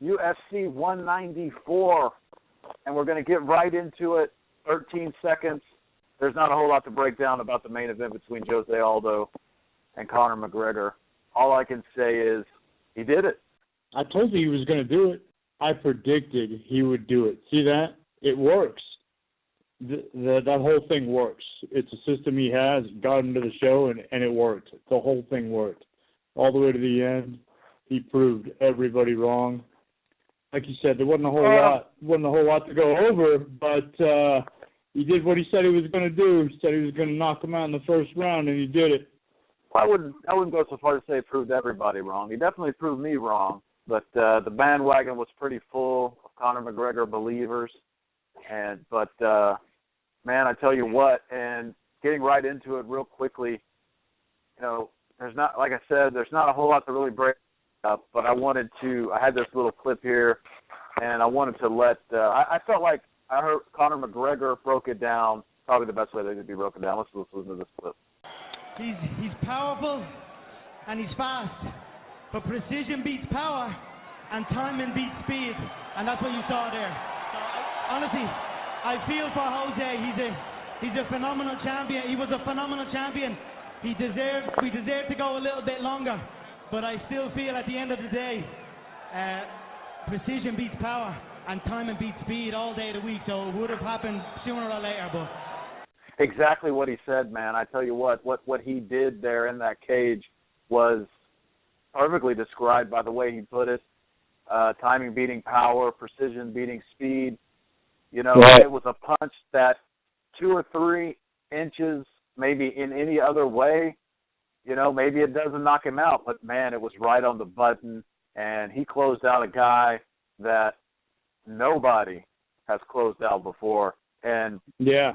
UFC 194, and we're going to get right into it. 13 seconds. There's not a whole lot to break down about the main event between Jose Aldo and Conor McGregor. All I can say is he did it. I told you he was going to do it. I predicted he would do it. See that? It works. That whole thing works. It's a system he has. Got into the show, and it worked. The whole thing worked. All the way to the end, he proved everybody wrong. Like you said, there wasn't a whole lot to go over, but he did what he said he was going to do. He said he was going to knock him out in the first round, and he did it. Well, I wouldn't go so far to say he proved everybody wrong. He definitely proved me wrong, but the bandwagon was pretty full of Conor McGregor believers. But man, I tell you what, and getting right into it real quickly, there's not, like I said, there's not a whole lot to really break up, but I had this little clip here, and I wanted to I felt like I heard Conor McGregor broke it down, probably the best way that it could be broken down. Let's listen to this clip. He's powerful and he's fast, but precision beats power and timing beats speed, and that's what you saw there. So, honestly, I feel for Jose. He's a phenomenal champion. He was a phenomenal champion. We deserved to go a little bit longer, but I still feel at the end of the day, precision beats power and timing beats speed all day of the week. So it would have happened sooner or later, but. Exactly what he said, man. I tell you what he did there in that cage was perfectly described by the way he put it. Timing beating power, precision beating speed. Right. It was a punch that 2 or 3 inches maybe in any other way, maybe it doesn't knock him out, but man, it was right on the button, and he closed out a guy that nobody has closed out before. And yeah.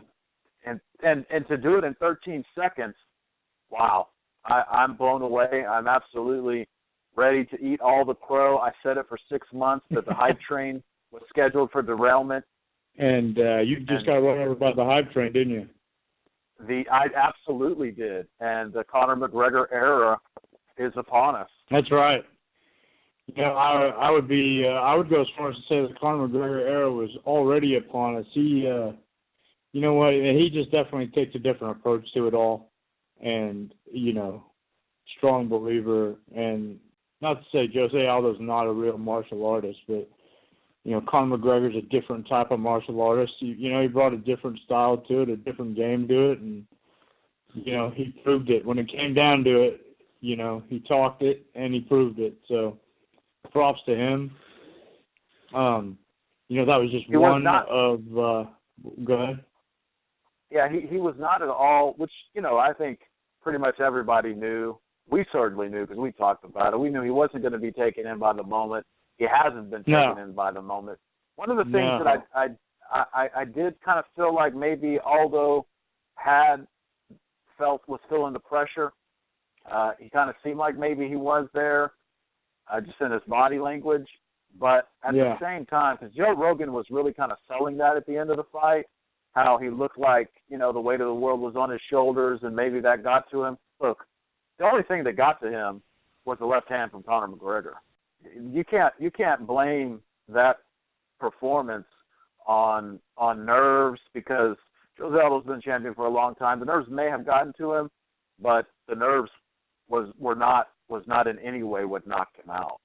And to do it in 13 seconds, wow, I'm blown away. I'm absolutely ready to eat all the crow. I said it for 6 months that the hype train was scheduled for derailment. And you just got run over by the hype train, didn't you? I absolutely did. And the Conor McGregor era is upon us. That's right. I would go as far as to say the Conor McGregor era was already upon us. You know what? He just definitely takes a different approach to it all, and strong believer. And not to say Jose Aldo's not a real martial artist, but Conor McGregor's a different type of martial artist. He brought a different style to it, a different game to it, and he proved it. When it came down to it, he talked it and he proved it. So props to him. That was just one of. Go ahead. Yeah, he was not at all, which, I think pretty much everybody knew. We certainly knew because we talked about it. We knew he wasn't going to be taken in by the moment. He hasn't been taken in by the moment. One of the things that I did kind of feel like maybe Aldo was feeling the pressure. He kind of seemed like maybe he was there, just in his body language. But at the same time, because Joe Rogan was really kind of selling that at the end of the fight, how he looked like, the weight of the world was on his shoulders, and maybe that got to him. Look, the only thing that got to him was the left hand from Conor McGregor. You can't blame that performance on nerves, because Jose Aldo's been champion for a long time. The nerves may have gotten to him, but the nerves was not in any way what knocked him out.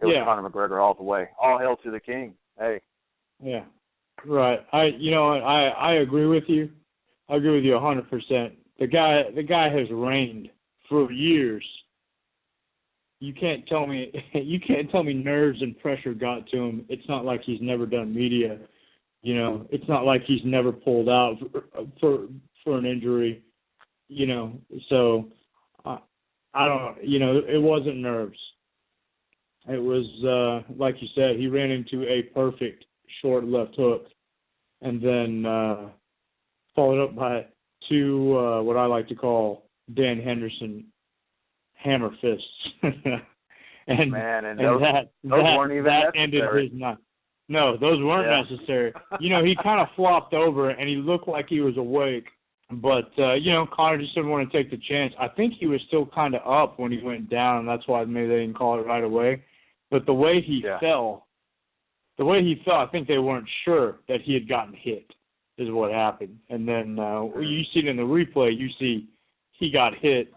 It was Conor McGregor all the way. All hail to the king. Hey. Yeah. Right. I agree with you. I agree with you 100%. The guy has reigned for years. You can't tell me nerves and pressure got to him. It's not like he's never done media. It's not like he's never pulled out for an injury. So I don't. It wasn't nerves. It was like you said. He ran into a perfect short left hook, and then followed up by 2 what I like to call Dan Henderson hammer fists. and those weren't even necessary. Ended his night. No, those weren't necessary. He kind of flopped over, and he looked like he was awake. But, Conor just didn't want to take the chance. I think he was still kind of up when he went down, and that's why maybe they didn't call it right away. But the way he fell, I think they weren't sure that he had gotten hit is what happened. And then you see it in the replay, you see he got hit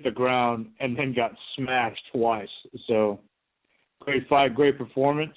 the ground, and then got smashed twice. So great fight, great performance.